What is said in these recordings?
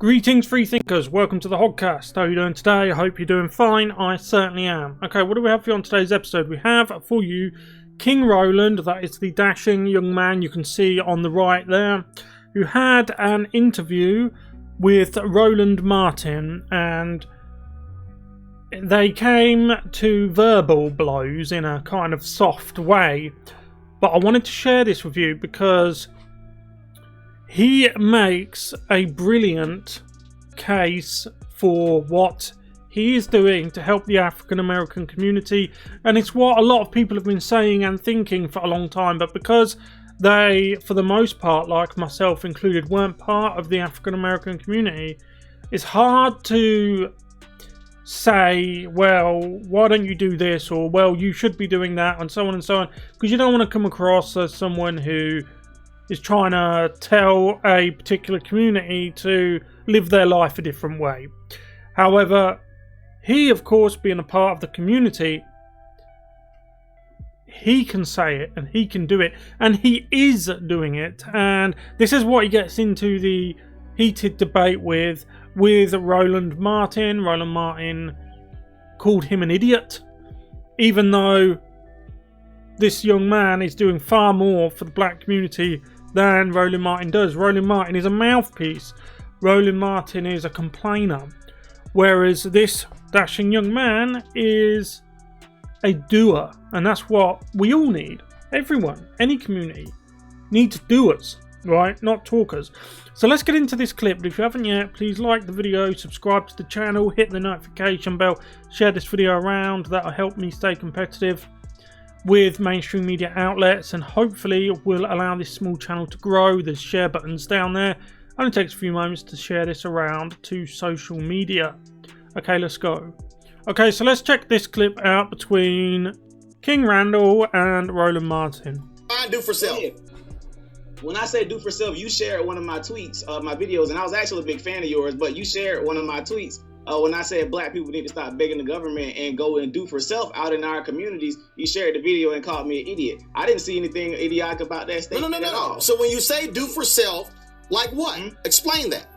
Greetings, free thinkers. Welcome to the Hoggcast. How are you doing today? I hope you're doing fine. I certainly am. Okay, what do we have for you on today's episode? We have for you King Roland, that is the dashing young man you can see on the right there, who had an interview with Roland Martin, and they came to verbal blows in a kind of soft way. But I wanted to share this with you because he makes a brilliant case for what he is doing to help the African American community, and it's what a lot of people have been saying and thinking for a long time, but because they, for the most part, like myself included, weren't part of the African American community, it's hard to say, well, why don't you do this, or well, you should be doing that, and so on and so on, because you don't want to come across as someone who is trying to tell a particular community to live their life a different way. However, he, of course, being a part of the community, he can say it and he can do it, and he is doing it. And this is what he gets into the heated debate with Roland Martin. Roland Martin called him an idiot, even though this young man is doing far more for the black community than Roland Martin does. Roland Martin is a mouthpiece. Roland Martin is a complainer. Whereas this dashing young man is a doer. And that's what we all need. Everyone, any community, needs doers, right? Not talkers. So let's get into this clip. But if you haven't yet, please like the video, subscribe to the channel, hit the notification bell, share this video around. That'll help me stay competitive with mainstream media outlets, and hopefully will allow this small channel to grow. There's share buttons down there. Only takes a few moments to share this around to social media. Okay, let's go. Okay, so let's check this clip out between King Randall and Roland Martin. Do for self. When I say do for self, you shared one of my tweets, my videos, and I was actually a big fan of yours, but you shared one of my tweets. When I said black people need to stop begging the government and go and do for self out in our communities, you shared the video and called me an idiot. I didn't see anything idiotic about that statement at all. So when you say do for self, like what? Explain that.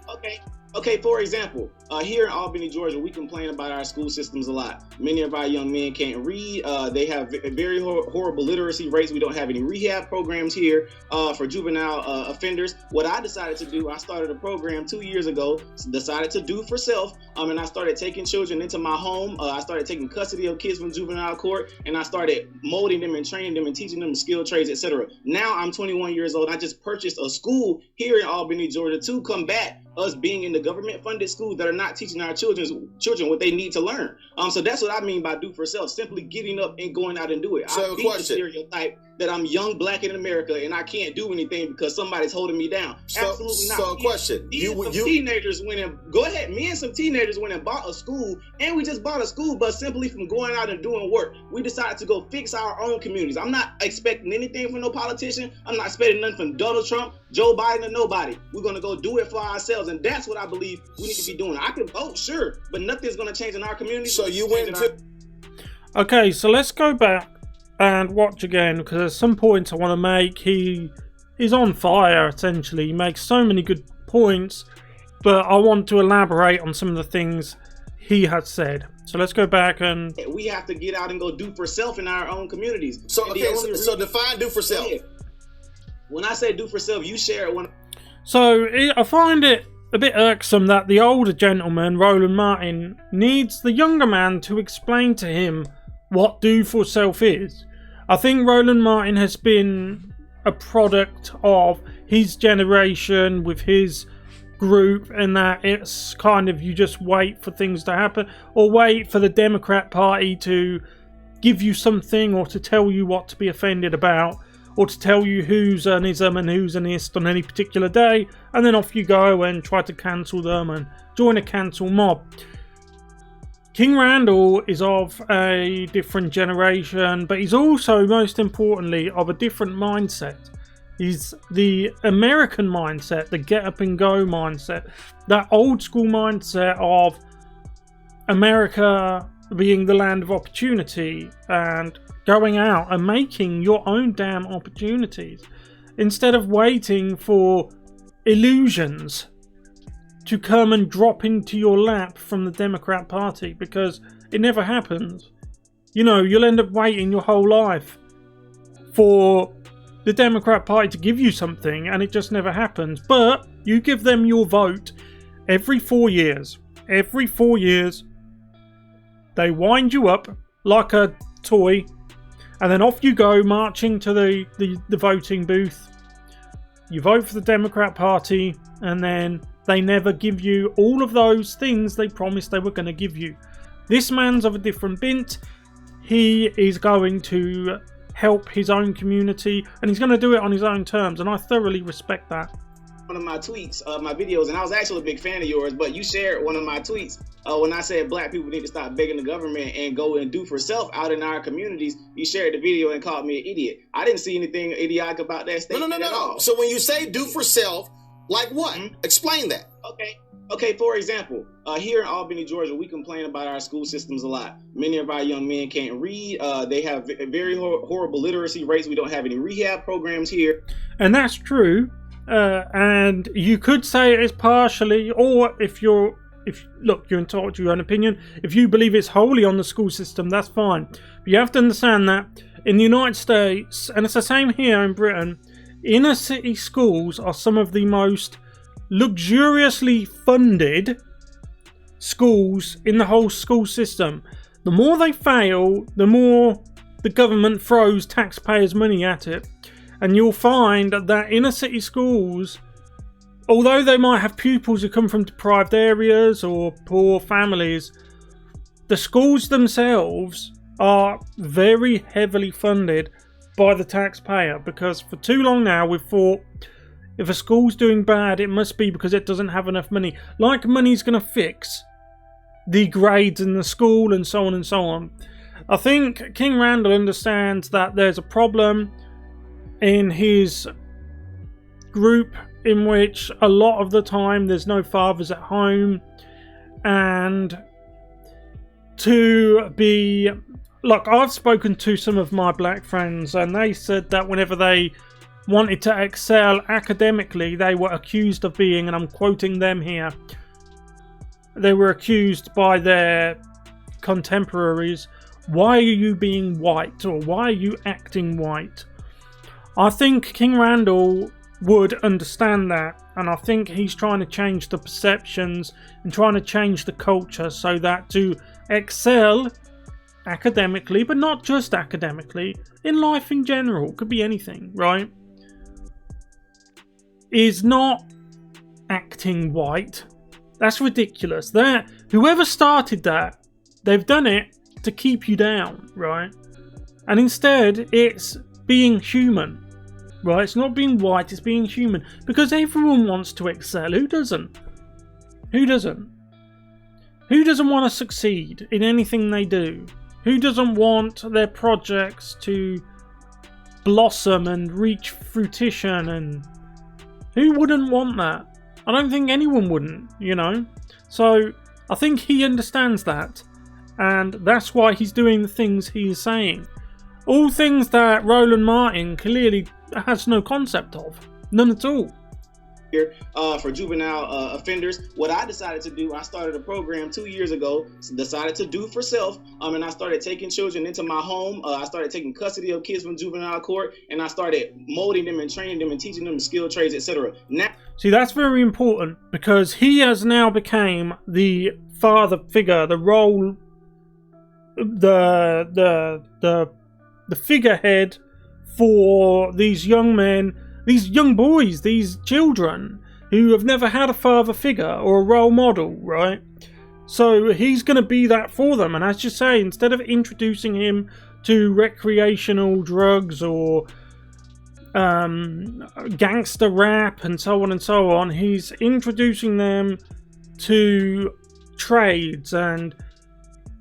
Okay, for example, here in Albany, Georgia, we complain about our school systems a lot. Many of our young men can't read. They have very horrible literacy rates. We don't have any rehab programs here for juvenile offenders. What I decided to do, I started a program 2 years ago, decided to do for self, and I started taking children into my home. I started taking custody of kids from juvenile court, and I started molding them and training them and teaching them skilled trades, etc. Now I'm 21 years old. I just purchased a school here in Albany, Georgia, to combat us being in the government-funded schools that are not teaching our children what they need to learn. So that's what I mean by do for self, simply getting up and going out and do it. So I beat the stereotype that I'm young, black in America, and I can't do anything because somebody's holding me down. Absolutely not. So a question. Teenagers went and go ahead. Me and some teenagers went and bought a school, and we just bought a school bus simply from going out and doing work. We decided to go fix our own communities. I'm not expecting anything from no politician. I'm not expecting nothing from Donald Trump, Joe Biden, or nobody. We're going to go do it for ourselves, and that's what I believe we need to be doing. I can vote, sure, but nothing's going to change in our community. So you went to... Okay, so let's go back and watch again, because there's some points I want to make. He is on fire, essentially. He makes so many good points, but I want to elaborate on some of the things he has said. So let's go back and... We have to get out and go do for self in our own communities. So define do for self. When I say do for self, you share it when... So I find it a bit irksome that the older gentleman, Roland Martin, needs the younger man to explain to him what do for self is. I think Roland Martin has been a product of his generation with his group, and that it's kind of, you just wait for things to happen, or wait for the Democrat Party to give you something, or to tell you what to be offended about, or to tell you who's an ism and who's an ist on any particular day, and then off you go and try to cancel them and join a cancel mob. King Randall is of a different generation, but he's also, most importantly, of a different mindset. He's the American mindset, the get up and go mindset, that old school mindset of America being the land of opportunity and going out and making your own damn opportunities instead of waiting for illusions to come and drop into your lap from the Democrat Party, because it never happens. You know, you'll end up waiting your whole life for the Democrat Party to give you something, and it just never happens. But you give them your vote every 4 years. Every 4 years, they wind you up like a toy, and then off you go marching to the voting booth. You vote for the Democrat Party, and then they never give you all of those things they promised they were going to give you. This man's of a different bent. He is going to help his own community, and he's going to do it on his own terms, and I thoroughly respect that. One of my tweets, my videos, and I was actually a big fan of yours, but you shared one of my tweets when I said black people need to stop begging the government and go and do for self out in our communities. You shared the video and called me an idiot. I didn't see anything idiotic about that statement at all. So when you say do for self, like what? Explain that. Okay. For example, here in Albany, Georgia, we complain about our school systems a lot. Many of our young men can't read. They have very horrible literacy rates. We don't have any rehab programs here. And that's true. And you could say it's partially, or if you're entitled to your own opinion. If you believe it's wholly on the school system, that's fine. But you have to understand that in the United States, and it's the same here in Britain, inner city schools are some of the most luxuriously funded schools in the whole school system. The more they fail, the more the government throws taxpayers' money at it. And you'll find that inner city schools, although they might have pupils who come from deprived areas or poor families, the schools themselves are very heavily funded by the taxpayer, because for too long now we've thought if a school's doing bad, it must be because it doesn't have enough money. Like money's going to fix the grades in the school and so on and so on. I think King Randall understands that there's a problem in his group in which a lot of the time there's no fathers at home, and to be like, I've spoken to some of my black friends, and they said that whenever they wanted to excel academically, they were accused of being, and I'm quoting them here, they were accused by their contemporaries, why are you being white, or why are you acting white? I think King Randall would understand that, and I think he's trying to change the perceptions and trying to change the culture so that to excel academically, but not just academically, in life in general, could be anything, right, is not acting white. That's ridiculous. That whoever started that, they've done it to keep you down, right? And instead it's being human. Right, it's not being white, it's being human. Because everyone wants to excel. Who doesn't? Who doesn't? Who doesn't want to succeed in anything they do? Who doesn't want their projects to blossom and reach fruition? And who wouldn't want that? I don't think anyone wouldn't, you know? So I think he understands that. And that's why he's doing the things he is saying. All things that Roland Martin clearly has no concept of. None at all. Here for juvenile offenders, what I decided to do, I started a program 2 years ago, decided to do for self, and I started taking children into my home. I started taking custody of kids from juvenile court, and I started molding them and training them and teaching them skill trades, etc. Now, see, that's very important, because he has now became the father figure, the role, the figurehead for these young men, these young boys, these children who have never had a father figure or a role model, right? So he's going to be that for them. And as you say, instead of introducing him to recreational drugs or gangster rap and so on, he's introducing them to trades and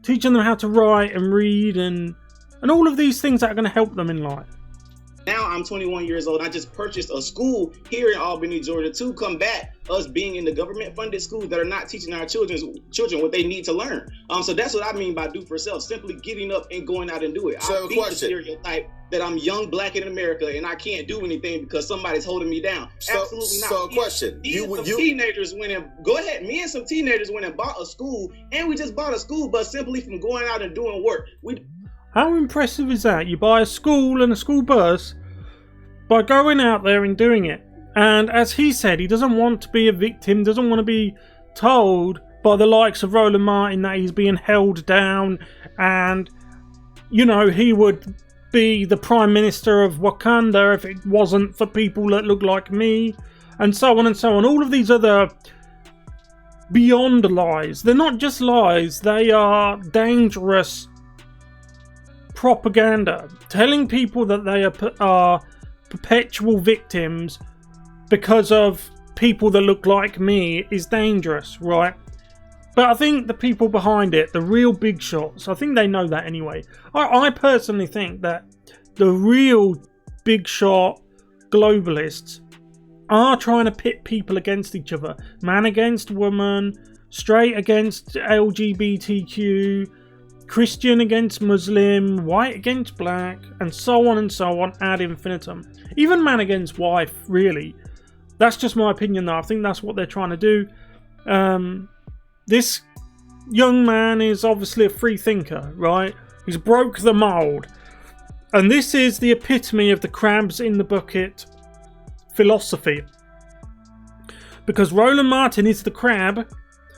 teaching them how to write and read and all of these things that are going to help them in life. Now I'm 21 years old. I just purchased a school here in Albany, Georgia, to combat us being in the government-funded schools that are not teaching our children what they need to learn. So that's what I mean by do for self. Simply getting up and going out and do it. So I beat the stereotype that I'm young, black in America, and I can't do anything because somebody's holding me down. Absolutely not. So a question. Teenagers went and go ahead. Me and some teenagers went and bought a school, and we just bought a school bus simply from going out and doing work. How impressive is that? You buy a school and a school bus by going out there and doing it. And as he said, he doesn't want to be a victim, doesn't want to be told by the likes of Roland Martin that he's being held down and, you know, he would be the Prime Minister of Wakanda if it wasn't for people that look like me, and so on and so on. All of these other beyond lies. They're not just lies, they are dangerous propaganda. Telling people that they are perpetual victims because of people that look like me is dangerous, right? But I think the people behind it, the real big shots, I think they know that anyway. I personally think that the real big shot globalists are trying to pit people against each other. Man against woman, straight against LGBTQ, Christian against Muslim, white against black, and so on ad infinitum. Even man against wife, really. That's just my opinion though. I think that's what they're trying to do. This young man is obviously a free thinker, right? He's broke the mould. And this is the epitome of the crabs in the bucket philosophy. Because Roland Martin is the crab,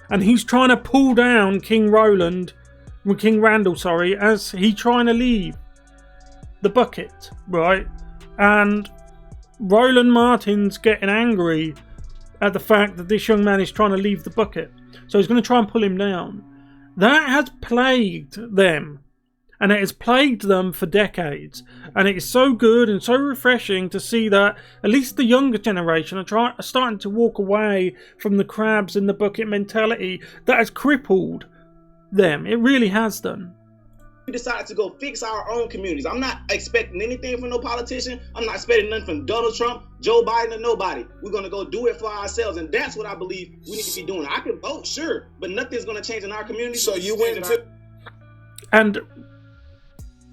and he's trying to pull down King Randall, as he's trying to leave the bucket, right? And Roland Martin's getting angry at the fact that this young man is trying to leave the bucket. So he's going to try and pull him down. That has plagued them. And it has plagued them for decades. And it is so good and so refreshing to see that at least the younger generation are starting to walk away from the crabs in the bucket mentality that has crippled them. It really has done. We decided to go fix our own communities. I'm not expecting anything from no politician. I'm not expecting nothing from Donald Trump, Joe Biden, or nobody. We're going to go do it for ourselves. And that's what I believe we need to be doing. I can vote, sure, but nothing's going to change in our community. So you went to... And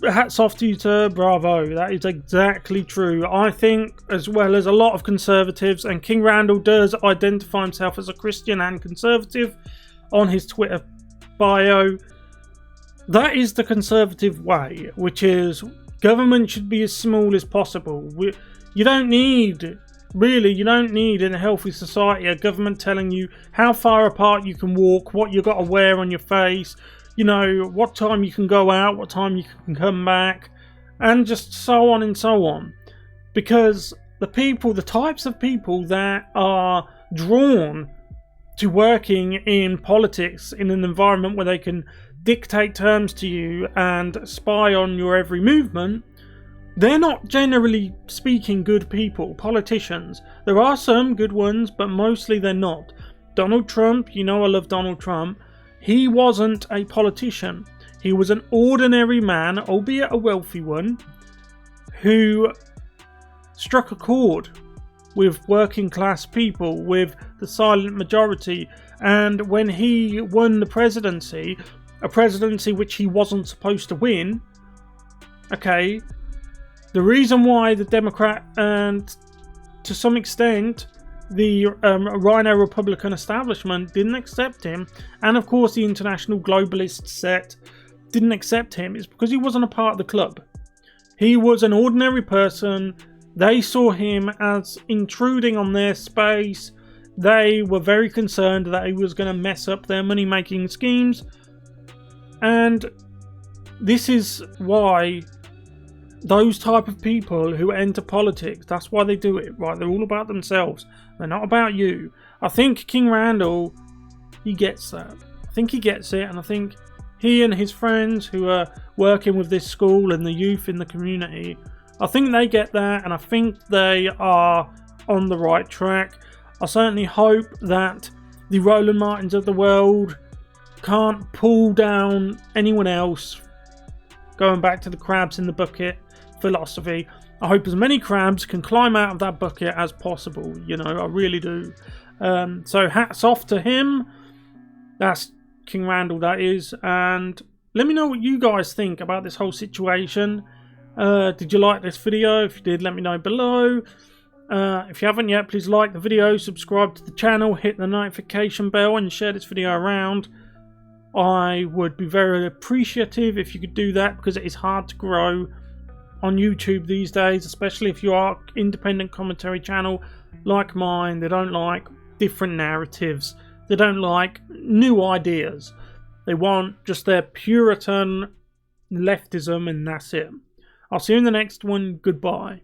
hats off to you, sir. Bravo. That is exactly true. I think, as well as a lot of conservatives, and King Randall does identify himself as a Christian and conservative on his Twitter bio. That is the conservative way, which is government should be as small as possible. You don't need in a healthy society a government telling you how far apart you can walk, what you got to wear on your face, you know, what time you can go out, what time you can come back, and just so on and so on. Because the types of people that are drawn to working in politics in an environment where they can dictate terms to you and spy on your every movement, they're not generally speaking good people, politicians. There are some good ones, but mostly they're not. Donald Trump, you know I love Donald Trump, he wasn't a politician. He was an ordinary man, albeit a wealthy one, who struck a chord with working class people, with the silent majority, and when he won the presidency, a presidency which he wasn't supposed to win, okay, the reason why the Democrat and to some extent the Rhino Republican establishment didn't accept him, and of course the international globalist set didn't accept him, is because he wasn't a part of the club. He was an ordinary person. They saw him as intruding on their space. They were very concerned that he was going to mess up their money-making schemes. And this is why those type of people who enter politics, that's why they do it, right? They're all about themselves. They're not about you. I think King Randall, he gets that. I think he gets it, and I think he and his friends who are working with this school and the youth in the community, I think they get that, and I think they are on the right track. I certainly hope that the Roland Martins of the world can't pull down anyone else, going back to the crabs in the bucket philosophy. I hope as many crabs can climb out of that bucket as possible. You know, I really do. So hats off to him. That's King Randall, that is. And let me know what you guys think about this whole situation. Did you like this video? If you did, let me know below. If you haven't yet, please like the video, subscribe to the channel, hit the notification bell, and share this video around. I would be very appreciative if you could do that, because it is hard to grow on YouTube these days, especially if you are an independent commentary channel like mine. They don't like different narratives. They don't like new ideas. They want just their Puritan leftism, and that's it. I'll see you in the next one. Goodbye.